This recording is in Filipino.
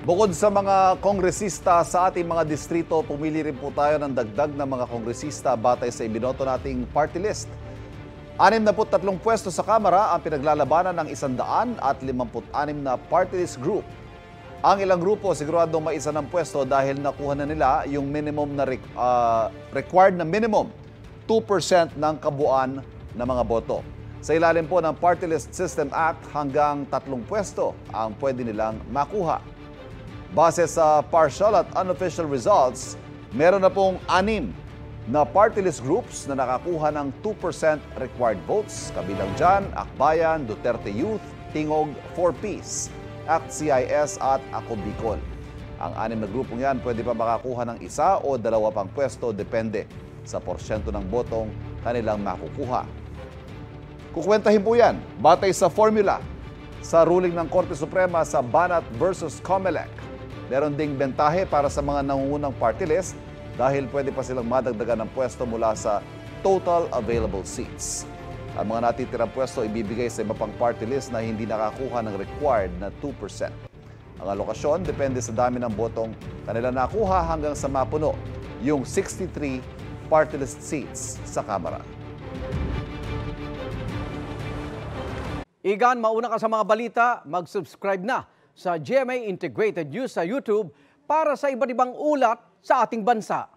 Bukod sa mga kongresista sa ating mga distrito, pumili rin po tayo ng dagdag na mga kongresista batay sa ibinoto nating party list. 63 pwesto sa Kamara ang pinaglalabanan ng 156 na party list group. Ang ilang grupo siguradong maisa ng pwesto dahil nakuha na nila yung minimum na required na minimum 2% ng kabuuan ng mga boto. Sa ilalim po ng Party List System Act, hanggang 3 pwesto ang pwede nilang makuha. Base sa partial at unofficial results, meron na pong 6 na party list groups na nakakuha ng 2% required votes. Kabilang dyan, Akbayan, Duterte Youth, Tingog, 4Ps, ACT CIS at Ako Bicol. Ang 6 na grupong yan pwede pa makakuha ng 1 o 2 pang pwesto depende sa porsyento ng botong kanilang makukuha. Kukwentahin po yan batay sa formula sa ruling ng Korte Suprema sa Banat versus Comelec. Meron ding bentahe para sa mga nangungunang party list dahil pwede pa silang madagdagan ng pwesto mula sa total available seats. Ang mga natitirang pwesto ibibigay sa iba pang party list na hindi nakakuha ng required na 2%. Ang alokasyon depende sa dami ng botong kanila nakuha hanggang sa mapuno yung 63 party list seats sa Kamara. Igan, mauna ka sa mga balita, mag-subscribe na sa GMA Integrated News sa YouTube para sa iba't ibang ulat sa ating bansa.